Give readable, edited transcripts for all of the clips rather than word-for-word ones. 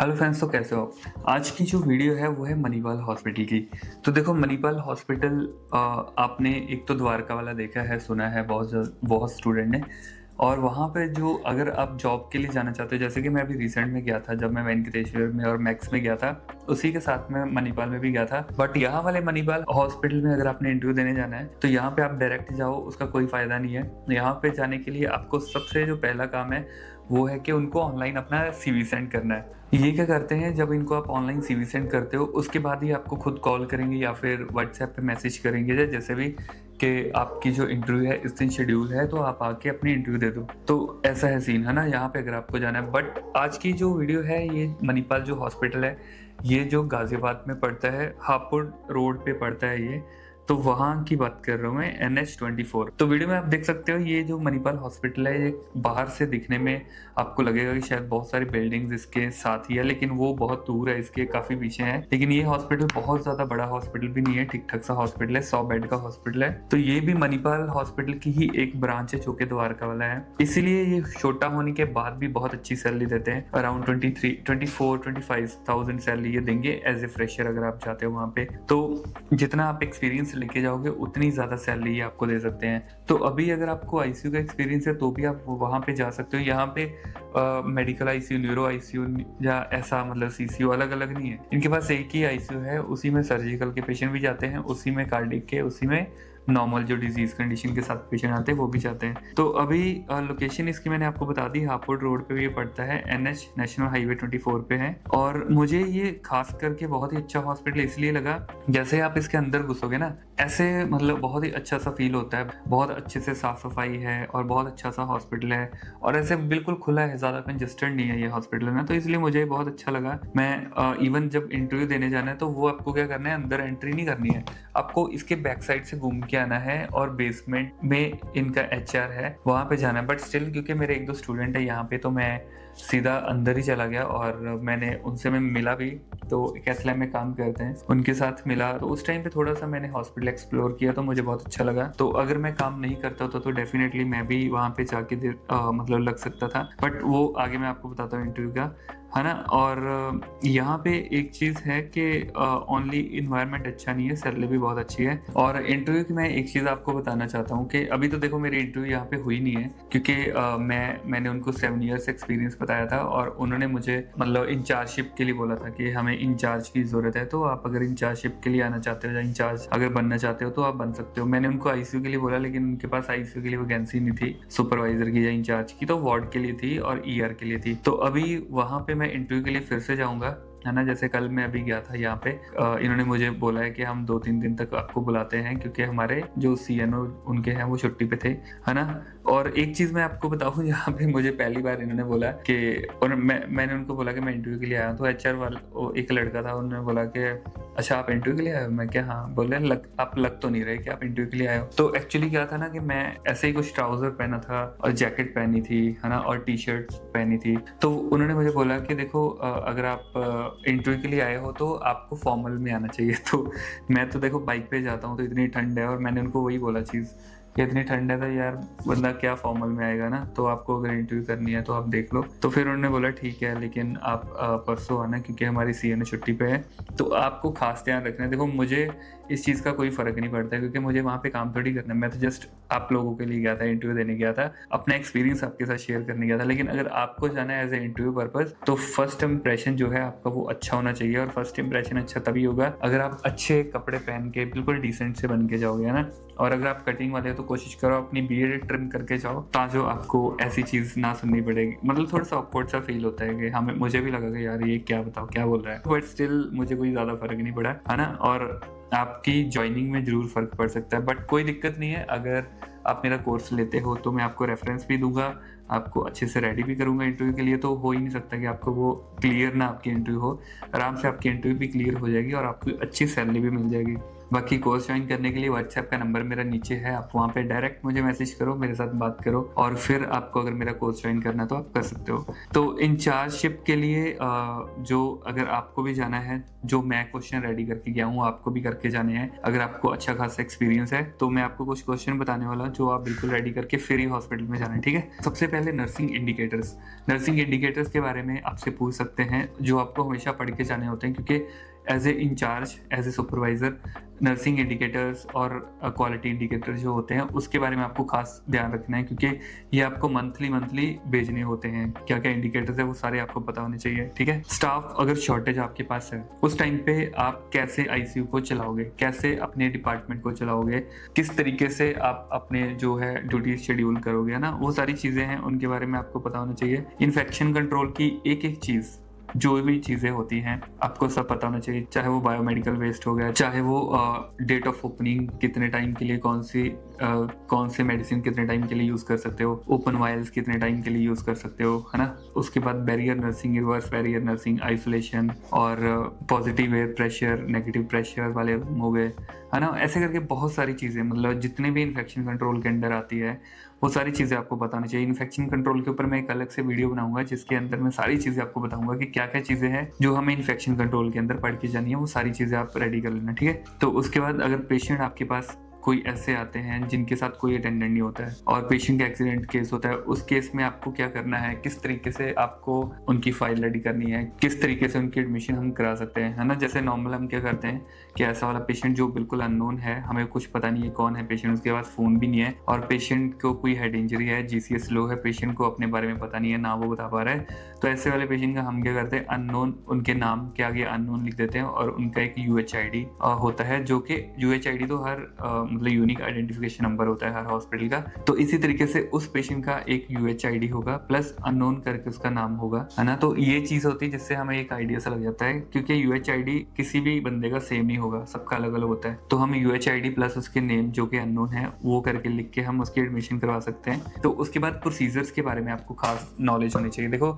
Hello friends, तो कैसे हो। आज की जो वीडियो है वो है मणिपाल हॉस्पिटल की। तो देखो, मणिपाल हॉस्पिटल आपने एक तो द्वारका वाला देखा है, सुना है बहुत स्टूडेंट ने। और वहाँ पे जो अगर आप जॉब के लिए जाना चाहते हो, जैसे कि मैं अभी रिसेंट में गया था, जब मैं वेंकटेश्वर में और मैक्स में गया था, उसी के साथ में मणिपाल में भी गया था। बट यहाँ वाले मणिपाल हॉस्पिटल में अगर आपने इंटरव्यू देने जाना है तो यहाँ पे आप डायरेक्ट जाओ, उसका कोई फ़ायदा नहीं है। यहाँ पे जाने के लिए आपको सबसे जो पहला काम है वो है कि उनको ऑनलाइन अपना सीवी सेंड करना है। ये क्या करते हैं, जब इनको आप ऑनलाइन सीवी सेंड करते हो उसके बाद ही आपको खुद कॉल करेंगे या फिर व्हाट्सएप पे मैसेज करेंगे, जैसे भी कि आपकी जो इंटरव्यू है इस दिन शेड्यूल है, तो आप आके अपनी इंटरव्यू दे दो। तो ऐसा है सीन, है ना, यहाँ पे अगर आपको जाना है। बट आज की जो वीडियो है, ये मणिपाल जो हॉस्पिटल है, ये जो गाजियाबाद में पड़ता है, हापुड़ रोड पे पड़ता है ये। तो वहाँ की बात कर रहा हूँ मैं, NH24। तो वीडियो में आप देख सकते हो, ये जो मणिपाल हॉस्पिटल है, ये बाहर से दिखने में आपको लगेगा कि शायद बहुत सारी बिल्डिंग्स इसके साथ ही है, लेकिन वो बहुत दूर है, इसके काफ़ी पीछे है। लेकिन ये हॉस्पिटल बहुत ज़्यादा बड़ा हॉस्पिटल भी नहीं है, ठीक ठाक सा हॉस्पिटल है, 100 बेड का हॉस्पिटल है। तो ये भी मणिपाल हॉस्पिटल की ही एक ब्रांच है जो कि द्वारका वाला है, इसीलिए ये छोटा होने के बाद भी बहुत अच्छी सैलरी देते हैं। अराउंड 24-25,000 सैलरी ये देंगे एज ए फ्रेशर अगर आप जाते हो वहाँ पे। तो जितना आप एक्सपीरियंस लेके जाओगे उतनी ज़्यादा सैलरी आपको दे सकते हैं। तो अभी अगर आपको आईसीयू का एक्सपीरियंस है तो भी आप वहाँ पे जा सकते हो। यहाँ पे मेडिकल आईसीयू, न्यूरो आईसीयू या ऐसा मतलब सीसीयू अलग अलग नहीं है, इनके पास एक ही आईसीयू है। उसी में सर्जिकल के पेशेंट भी जाते हैं, उसी में कार्डिक के, उसी में नॉर्मल जो डिजीज कंडीशन के साथ पेशेंट आते हैं वो भी जाते हैं। तो अभी लोकेशन इसकी मैंने आपको बता दी, हापुड़ रोड पे ये पड़ता है, NH नेशनल हाईवे 24 पे है। और मुझे ये खास करके बहुत ही अच्छा हॉस्पिटल इसलिए लगा, जैसे आप इसके अंदर घुसोगे ना, ऐसे मतलब बहुत ही अच्छा सा फील होता है, बहुत अच्छे से साफ सफाई है और बहुत अच्छा सा हॉस्पिटल है, और ऐसे बिल्कुल खुला है, ज़्यादा कंजस्टेड नहीं है ये हॉस्पिटल ना। तो इसलिए मुझे बहुत अच्छा लगा। मैं इवन जब इंटरव्यू देने जाना है तो वो आपको क्या करना है, अंदर एंट्री नहीं करनी है, आपको इसके बैक साइड से घूम के आना है और बेसमेंट में इनका HR है, वहाँ पे जाना है। बट स्टिल क्योंकि मेरे एक दो स्टूडेंट है यहाँ पे, तो मैं सीधा अंदर ही चला गया और मैंने उनसे मैं मिला भी। तो कैथलैब में काम करते हैं, उनके साथ मिला। तो उस टाइम पे थोड़ा सा मैंने हॉस्पिटल एक्सप्लोर किया, तो मुझे बहुत अच्छा लगा। तो अगर मैं काम नहीं करता तो डेफिनेटली मैं भी वहाँ पे जाके मतलब लग सकता था। बट वो आगे मैं आपको बताता हूँ इंटरव्यू का, है ना। और यहाँ पे एक चीज़ है कि ओनली इन्वायरमेंट अच्छा नहीं है, सैलरी भी बहुत अच्छी है। और इंटरव्यू की मैं एक चीज़ आपको बताना चाहता हूँ कि अभी तो देखो मेरी इंटरव्यू यहाँ पे हुई नहीं है, क्योंकि मैंने उनको 7 ईयर्स एक्सपीरियंस बताया था, और उन्होंने मुझे मतलब इंचार्जशिप के लिए बोला था कि हमें इंचार्ज की ज़रूरत है, तो आप अगर इंचार्जशिप के लिए आना चाहते हो या इंचार्ज अगर बनना चाहते हो तो आप बन सकते हो। मैंने उनको आईसीयू के लिए बोला, लेकिन उनके पास आईसीयू के लिए वैकेंसी नहीं थी सुपरवाइजर की या इंचार्ज की, तो वार्ड के लिए थी और ER के लिए थी। तो अभी वहाँ पे मैं इंटरव्यू के लिए फिर से जाऊँगा, है ना। जैसे कल मैं अभी गया था यहाँ पे, इन्होंने मुझे बोला है कि हम 2-3 दिन तक आपको बुलाते हैं, क्योंकि हमारे जो CNO उनके हैं वो छुट्टी पे थे, है ना। और एक चीज़ मैं आपको बताऊँ, यहाँ पे मुझे पहली बार इन्होंने बोला कि, और मैंने उनको बोला कि मैं इंटरव्यू के लिए आया हूँ, तो HR वाला एक लड़का था, उन्होंने बोला कि अच्छा आप इंटरव्यू के लिए आए हो। मैं क्या, हाँ। बोले आप लग तो नहीं रहे कि आप इंटरव्यू के लिए आए हो। तो एक्चुअली क्या था ना कि मैं ऐसे ही कुछ ट्राउजर पहना था और जैकेट पहनी थी, है ना, और T-शर्ट पहनी थी। तो उन्होंने मुझे बोला कि देखो अगर आप इंटरव्यू के लिए आए हो तो आपको फॉर्मल में आना चाहिए। तो मैं तो देखो बाइक पे जाता हूँ, तो इतनी ठंड है, और मैंने उनको वही बोला चीज़ कि इतनी ठंड है तो यार बंदा क्या फॉर्मल में आएगा ना, तो आपको अगर इंटरव्यू करनी है तो आप देख लो। तो फिर उन्होंने बोला ठीक है, लेकिन आप परसों आना, क्योंकि हमारी CNO छुट्टी पे है, तो आपको खास ध्यान रखना है। देखो मुझे इस चीज़ का कोई फ़र्क नहीं पड़ता, क्योंकि मुझे वहाँ पे काम थोड़ी करना है, मैं तो जस्ट आप लोगों के लिए गया था, इंटरव्यू देने गया था, अपना एक्सपीरियंस आपके साथ शेयर करने गया था। लेकिन अगर आपको जाना है एज ए इंटरव्यू पर्पज़, तो फर्स्ट इंप्रेशन जो है आपका वो अच्छा होना चाहिए। और फर्स्ट इंप्रेशन अच्छा तभी होगा अगर आप अच्छे कपड़े पहन के बिल्कुल डिसेंट से बन के जाओगे, है ना। और अगर आप कटिंग वाले हो तो कोशिश करो अपनी बियर्ड ट्रिम करके जाओ, ताकि आपको ऐसी चीज़ ना सुननी पड़ेगी। मतलब थोड़ा सा ऑकवर्ड सा फील होता है कि हमें, मुझे भी लगा कि यार ये क्या बताओ क्या बोल रहा है, बट स्टिल मुझे कोई ज़्यादा फर्क नहीं पड़ा, है ना। और आपकी ज्वाइनिंग में ज़रूर फ़र्क पड़ सकता है, बट कोई दिक्कत नहीं है। अगर आप मेरा कोर्स लेते हो तो मैं आपको रेफरेंस भी दूंगा, आपको अच्छे से रेडी भी करूंगा इंटरव्यू के लिए। तो हो ही नहीं सकता कि आपको वो क्लियर ना आपकी इंटरव्यू हो, आराम से आपकी इंटरव्यू भी क्लियर हो जाएगी और आपको अच्छी सैलरी भी मिल जाएगी। बाकी कोर्स ज्वाइन करने के लिए व्हाट्सएप का नंबर मेरा नीचे है, आप वहाँ पे डायरेक्ट मुझे मैसेज करो, मेरे साथ बात करो और फिर आपको अगर मेरा कोर्स ज्वाइन करना है तो आप कर सकते हो। तो इंचार्जशिप के लिए जो अगर आपको भी जाना है, जो मैं क्वेश्चन रेडी करके गया हूँ आपको भी करके जाने हैं। अगर आपको अच्छा खासा एक्सपीरियंस है तो मैं आपको कुछ क्वेश्चन बताने वाला हूँ जो आप बिल्कुल रेडी करके फिर ही हॉस्पिटल में जाना है, ठीक है। सबसे पहले नर्सिंग इंडिकेटर्स के बारे में आपसे पूछ सकते हैं, जो आपको हमेशा पढ़ के जाने होते हैं, क्योंकि as a incharge, as a supervisor nursing indicators और क्वालिटी इंडिकेटर्स जो होते हैं उसके बारे में आपको खास ध्यान रखना है, क्योंकि ये आपको मंथली भेजने होते हैं। क्या क्या इंडिकेटर्स है वो सारे आपको पता होने चाहिए, ठीक है। स्टाफ अगर शॉर्टेज आपके पास है उस टाइम पे आप कैसे आईसीयू को चलाओगे, कैसे अपने डिपार्टमेंट को चलाओगे, किस तरीके से आप अपने जो है ड्यूटी शेड्यूल करोगे, है ना, वो सारी चीज़ें हैं, उनके बारे में आपको पता होना चाहिए। इन्फेक्शन कंट्रोल की एक एक चीज़, जो भी चीज़ें होती हैं आपको सब पता होना चाहिए, चाहे वो बायोमेडिकल वेस्ट हो गया, चाहे वो डेट ऑफ ओपनिंग कितने टाइम के लिए कौन से मेडिसिन कितने टाइम के लिए यूज़ कर सकते हो, ओपन वायल्स कितने टाइम के लिए यूज़ कर सकते हो, है ना। उसके बाद barrier nursing, reverse barrier nursing, isolation और positive air pressure, negative pressure वाले रूम हो गए, है ना। ऐसे करके बहुत सारी चीज़ें, मतलब जितने भी इन्फेक्शन कंट्रोल के अंदर आती है वो सारी चीज़ें आपको बताना चाहिए। इन्फेक्शन कंट्रोल के ऊपर मैं एक अलग से वीडियो बनाऊंगा जिसके अंदर मैं सारी चीज़ें आपको बताऊंगा कि क्या क्या चीज़ें हैं जो हमें इन्फेक्शन कंट्रोल के अंदर पढ़ के जानी है, वो सारी चीज़ें आप रेडी कर लेना, ठीक है। तो उसके बाद अगर पेशेंट आपके पास कोई ऐसे आते हैं जिनके साथ कोई अटेंडेंट नहीं होता है और पेशेंट का एक्सीडेंट केस होता है, उस केस में आपको क्या करना है, किस तरीके से आपको उनकी फाइल रेडी करनी है, किस तरीके से उनकी एडमिशन हम करा सकते हैं, है ना। जैसे नॉर्मल हम क्या करते हैं कि ऐसा वाला पेशेंट जो बिल्कुल अननोन है, हमें कुछ पता नहीं है कौन है पेशेंट, उसके पास फ़ोन भी नहीं है और पेशेंट को कोई हेड इंजरी है, जीसीएस लो है, पेशेंट को अपने बारे में पता नहीं है, ना वो बता पा रहा है, तो ऐसे वाले पेशेंट का हम क्या करते हैं, अननोन, उनके नाम के आगे अननोन लिख देते हैं और उनका एक UHID होता है, जो कि UHID तो हर मतलब यूनिक आइडेंटिफिकेशन नंबर होता है हर हॉस्पिटल का। तो इसी तरीके से उस पेशेंट का एक UHID होगा प्लस अननोन करके उसका नाम होगा, है ना। तो ये चीज़ होती है जिससे हमें एक आइडिया सा लग जाता है, क्योंकि UHID किसी भी बंदे का सेम नहीं होगा, सबका अलग अलग होता है। तो हम UHID प्लस उसके नेम जो कि अननोन है वो करके लिख के हम उसकी एडमिशन करवा सकते हैं। तो उसके बाद प्रोसीजर्स के बारे में आपको खास नॉलेज होनी चाहिए। देखो,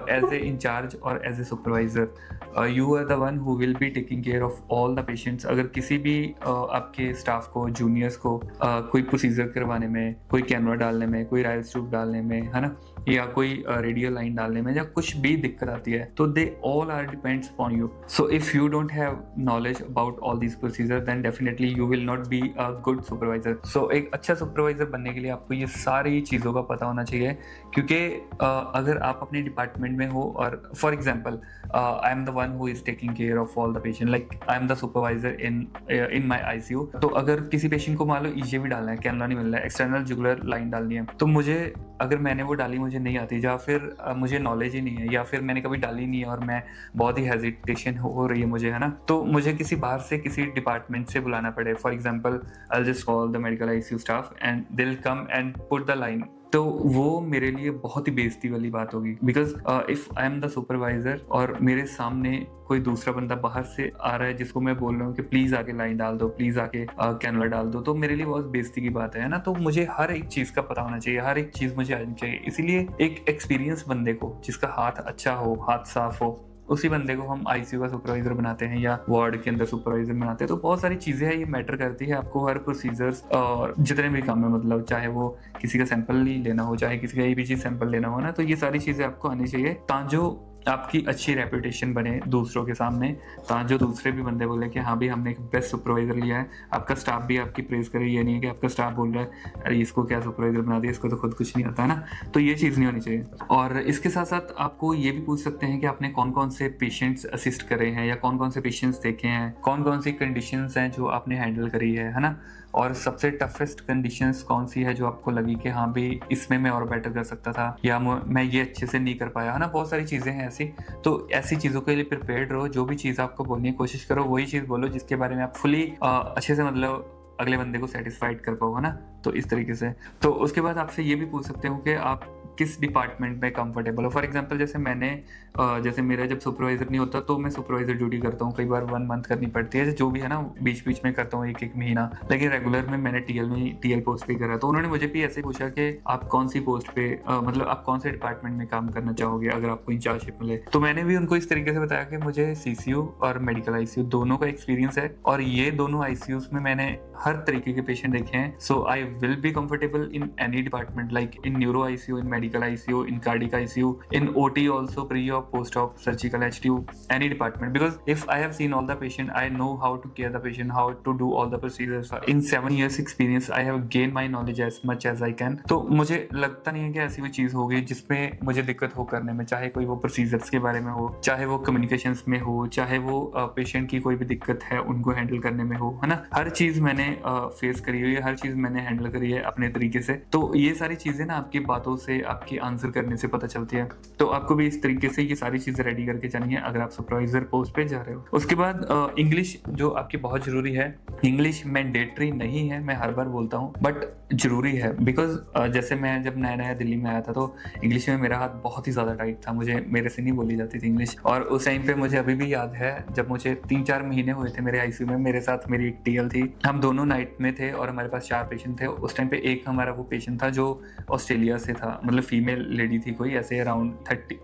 एज ए इंचार्ज और as a supervisor you are the one who will be taking care of all the patients. अगर किसी भी आपके स्टाफ को, जूनियर्स को कोई प्रोसीजर करवाने में, कोई कैमरा डालने में, कोई राइस ट्यूब डालने में, है ना, या कोई रेडियो लाइन डालने में या कुछ भी दिक्कत आती है, तो they all are depends upon you. So if you don't have knowledge about all this procedure then definitely you will not be a good supervisor. सो एक अच्छा सुपरवाइजर बनने के लिए आपको ये सारी चीज़ों का पता होना चाहिए, क्योंकि अगर आप अपने डिपार्टमेंट में हो और for example I am the one who is taking care of all the patient, like I am the supervisor in my ICU, तो अगर किसी पेशेंट को मान लो EJ भी डालना है, कैमरा नहीं मिल रहा है, एक्सटर्नल जुगुलर लाइन डालनी है, तो मुझे, अगर मैंने वो डाली मुझे नहीं आती, या फिर मुझे नॉलेज ही नहीं है, या फिर मैंने कभी डाली नहीं है और मैं बहुत ही हेजिटेशन हो रही है मुझे, है ना, तो मुझे किसी बाहर से किसी डिपार्टमेंट से बुलाना पड़े। For example I just call the medical ICU staff and they will come and put the line, तो वो मेरे लिए बहुत ही बेइज्जती वाली बात होगी। Because if I am the supervisor और मेरे सामने कोई दूसरा बंदा बाहर से आ रहा है जिसको मैं बोल रहा हूँ कि प्लीज आके लाइन डाल दो, प्लीज आके कैनुला डाल दो, तो मेरे लिए बहुत बेइज्जती की बात है ना। तो मुझे हर एक चीज का पता होना चाहिए, हर एक चीज मुझे आनी चाहिए। इसीलिए एक एक्सपीरियंस बंदे को, जिसका हाथ अच्छा हो, हाथ साफ हो, उसी बंदे को हम ICU का सुपरवाइजर बनाते हैं या वार्ड के अंदर सुपरवाइजर बनाते हैं। तो बहुत सारी चीज़ें हैं, ये मैटर करती है आपको हर प्रोसीजर्स और जितने भी काम है, मतलब चाहे वो किसी का सैंपल ही लेना हो, चाहे किसी का EPG सैंपल लेना हो ना, तो ये सारी चीज़ें आपको आनी चाहिए, ताजो आपकी अच्छी रेपुटेशन बने दूसरों के सामने, ताकि दूसरे भी बंदे बोले कि हाँ भी हमने एक बेस्ट सुपरवाइजर लिया है। आपका स्टाफ भी आपकी प्रेज करे, ये नहीं है कि आपका स्टाफ बोल रहा है अरे इसको क्या सुपरवाइजर बना दिया, इसको तो खुद कुछ नहीं आता, है ना। तो ये चीज़ नहीं होनी चाहिए। और इसके साथ साथ आपको ये भी पूछ सकते हैं कि आपने कौन कौन से पेशेंट्स असिस्ट करे हैं या कौन कौन से पेशेंट्स देखे हैं, कौन कौन सी कंडीशंस हैं जो आपने हैंडल करी है ना। और सबसे टफेस्ट कंडीशंस कौन सी है जो आपको लगी कि हाँ भी इसमें मैं और बेटर कर सकता था, या मैं ये अच्छे से नहीं कर पाया, है ना। बहुत सारी चीज़ें हैं ऐसी, तो ऐसी चीज़ों के लिए प्रिपेयर्ड रहो। जो भी चीज़ आपको बोलनी है कोशिश करो वही चीज़ बोलो जिसके बारे में आप फुली अच्छे से मतलब अगले बंदे को सेटिस्फाइड कर पाओ, है ना। तो इस तरीके से। तो उसके बाद आपसे ये भी पूछ सकते हो कि आप किस डिपार्टमेंट में कंफर्टेबल हो। फॉर एग्जांपल जैसे मेरा जब सुपरवाइजर नहीं होता तो मैं सुपरवाइजर ड्यूटी करता हूँ, कई बार 1 मंथ करनी पड़ती है, जो भी है ना, बीच बीच में करता हूँ 1-1 महीना, लेकिन रेगुलर में मैंने टीएल पोस्ट पे करा। तो उन्होंने मुझे भी ऐसे पूछा कि आप कौन सी पोस्ट पे मतलब आप कौन से डिपार्टमेंट में काम करना चाहोगे अगर आपको इंचार्जशिप मिले। तो मैंने भी उनको इस तरीके से बताया कि मुझे सीसीयू और मेडिकल आईसीयू दोनों का एक्सपीरियंस है और ये दोनों आईसीयूज में मैंने हर तरीके के पेशेंट देखे हैं। So I will be comfortable in any department, like in neuro ICU, in medical ICU, in cardiac ICU, in OT also, pre-op, post-op, surgical HTU, any department, because if I have seen all the patient, I know how to care the patient, how to do all the procedures. In 7 years experience, I have gained my knowledge as much as I can. तो मुझे लगता नहीं है कि ऐसी कोई चीज़ होगी जिसमें मुझे दिक्कत हो करने में, चाहे कोई वो प्रोसीजर्स के बारे में हो, चाहे वो कम्युनिकेशंस में हो, चाहे वो पेशेंट की कोई भी दिक्कत है उनको हैंडल करने में हो, है ना। हर चीज़ मैंने फेस करी हुई है, हर चीज़ मैंने हैंडल करी है अपने तरीके से। तो ये सारी चीज़ें ना आपकी बातों से, आपकी आंसर करने से पता चलती है। तो आपको भी इस तरीके से ये सारी चीज़ें रेडी करके जानी है अगर आप सुपरवाइजर पोस्ट पे जा रहे हो। उसके बाद इंग्लिश जो आपकी बहुत ज़रूरी है। इंग्लिश मैंडेटरी नहीं है, मैं हर बार बोलता हूँ, बट ज़रूरी है। बिकॉज जैसे मैं जब नया नया दिल्ली में आया था तो इंग्लिश में मेरा हाथ बहुत ही ज़्यादा टाइट था, मेरे से नहीं बोली जाती थी इंग्लिश। और उस टाइम पे मुझे अभी भी याद है जब मुझे 3-4 महीने हुए थे मेरे आईसीयू में, मेरे साथ मेरी एक टीएल थी, हम दोनों नाइट में थे और हमारे पास 4 पेशेंट थे। उस टाइम पे एक हमारा वो पेशेंट था जो ऑस्ट्रेलिया से था, मतलब फीमेल लेडी थी कोई, ऐसे अराउंड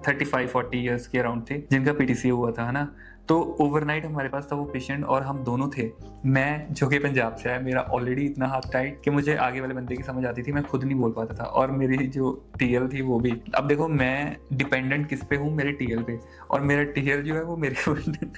35-40 ईयर्स के अराउंड थे, जिनका पीटीसी हुआ था, है ना। तो ओवरनाइट हमारे पास था वो पेशेंट और हम दोनों थे। मैं जो कि पंजाब से है, मेरा ऑलरेडी इतना हाथ टाइट कि मुझे आगे वाले बंदे की समझ आती थी, मैं खुद नहीं बोल पाता था, और मेरी जो टीएल थी वो भी। अब देखो मैं डिपेंडेंट किस पे हूँ, मेरे टीएल पे, और मेरा टीएल जो है वो मेरे ऊपर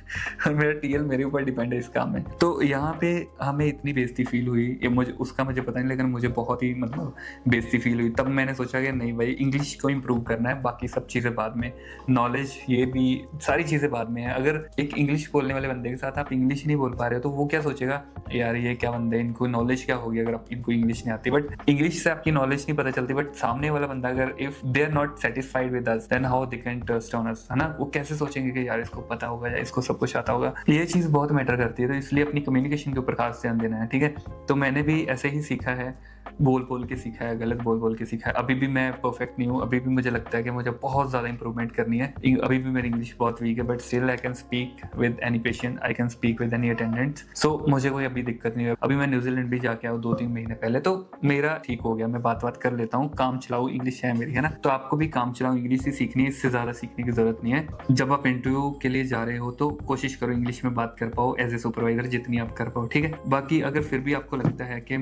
और मेरा टीएल मेरे ऊपर डिपेंड है इस काम में। तो यहाँ पे हमें इतनी बेइज्जती फील हुई, ये मुझे पता नहीं, लेकिन मुझे बहुत ही मतलब बेइज्जती फील हुई। तब मैंने सोचा कि नहीं भाई, इंग्लिश को इम्प्रूव करना है, बाकी सब चीज़ें बाद में, नॉलेज ये भी सारी चीज़ें बाद में है। अगर एक इंग्लिश बोलने वाले बंदे के साथ आप इंग्लिश नहीं बोल पा रहे हो तो वो क्या सोचेगा, यार ये क्या बंदे, इनको नॉलेज क्या होगी अगर इनको इंग्लिश नहीं आती। बट इंग्लिश से आपकी नॉलेज नहीं पता चलती, बट सामने वाला बंदा अगर if they are not satisfied with us then how they can trust on us, है ना। वो कैसे सोचेंगे कि यार इसको पता होगा या इसको सब कुछ आता होगा। ये चीज़ बहुत मैटर करती है, तो इसलिए अपनी कम्युनिकेशन के ऊपर खास ध्यान देना है, ठीक है। तो मैंने भी ऐसे ही सीखा है, बोल के सीखा है, गलत बोल के सीखा है। अभी भी मैं परफेक्ट नहीं हूँ, अभी भी मुझे लगता है कि मुझे बहुत ज़्यादा इंप्रूवमेंट करनी है। अभी भी मेरी इंग्लिश बहुत वीक है, but still I can speak with any patient, I can speak with any attendant. So मुझे कोई अभी दिक्कत नहीं है। अभी मैं न्यूजीलैंड भी जाके आया 2-3 महीने पहले, तो मेरा ठीक हो गया, मैं बात कर लेता हूँ, काम चलाऊ इंग्लिश है मेरी, है ना। तो आपको भी काम चलाऊ इंग्लिश ही सीखनी है, इससे ज़्यादा सीखने की जरूरत नहीं है। जब आप इंटरव्यू के लिए जा रहे हो तो कोशिश करो इंग्लिश में बात कर पाओ एज ए सुपरवाइजर, जितनी आप कर पाओ, ठीक है। बाकी अगर फिर भी आपको लगता है कि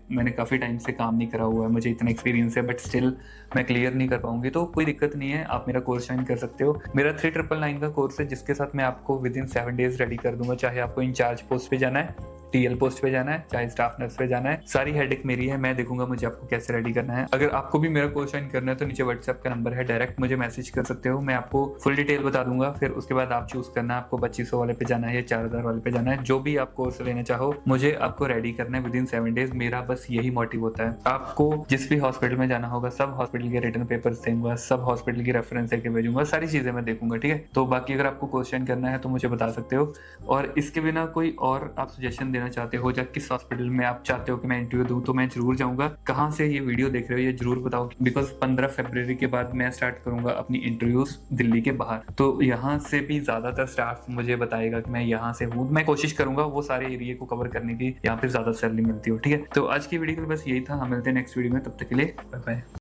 मैंने काफ़ी टाइम से काम नहीं करा हुआ है, मुझे इतना एक्सपीरियंस है, बट स्टिल मैं क्लियर नहीं कर पाऊंगी, तो कोई दिक्कत नहीं है, आप मेरा कोर्स ज्वाइन कर सकते हो। मेरा 3999 का कोर्स है, जिसके साथ मैं आपको विद इन 7 डेज रेडी कर दूंगा। चाहे आपको इंचार्ज पोस्ट पे जाना है, टीएल पोस्ट पे जाना है, चाहे स्टाफ नर्स पे जाना है, सारी हेडेक मेरी है, मैं देखूंगा मुझे आपको कैसे रेडी करना है। अगर आपको भी मेरा कोर्स ज्वाइन करना है तो नीचे व्हाट्सएप का नंबर है, डायरेक्ट मुझे मैसेज कर सकते हो, मैं आपको फुल डिटेल बता दूंगा। फिर उसके बाद आप चूज करना है आपको 2500 वाले पे जाना है या 4000 वाले पे जाना है। जो भी आप कोर्स लेना चाहो, मुझे आपको रेडी करना है विद इन 7 डेज। मेरा बस यही मोटिव होता है। आपको जिस भी हॉस्पिटल में जाना होगा, सब हॉस्पिटल के रिटर्न पेपर्स देंगे, सब हॉस्पिटल की रेफरेंस लेके भेजूंगा, सारी चीजें मैं देखूंगा, ठीक है। तो बाकी अगर आपको कोर्स ज्वाइन करना है तो मुझे बता सकते हो। और इसके बिना कोई और आप सजेशन देना चाहते हो, या किस हॉस्पिटल में आप चाहते हो कि मैं इंटरव्यू दूं, तो मैं जरूर जाऊंगा। कहाँ से ये वीडियो देख रहे हो ये जरूर बताओ, बिकॉज 15 फरवरी के बाद मैं स्टार्ट करूंगा अपनी इंटरव्यूज दिल्ली के बाहर। तो यहाँ से भी ज्यादातर स्टाफ मुझे बताएगा कि मैं यहाँ से हूँ, मैं कोशिश करूंगा वो सारे एरिया को कवर करने की, यहाँ पे ज्यादा सैलरी मिलती हो, ठीक है। तो आज की वीडियो के लिए बस यही था, हम मिलते हैं नेक्स्ट वीडियो में, तब तक के लिए बाय बाय।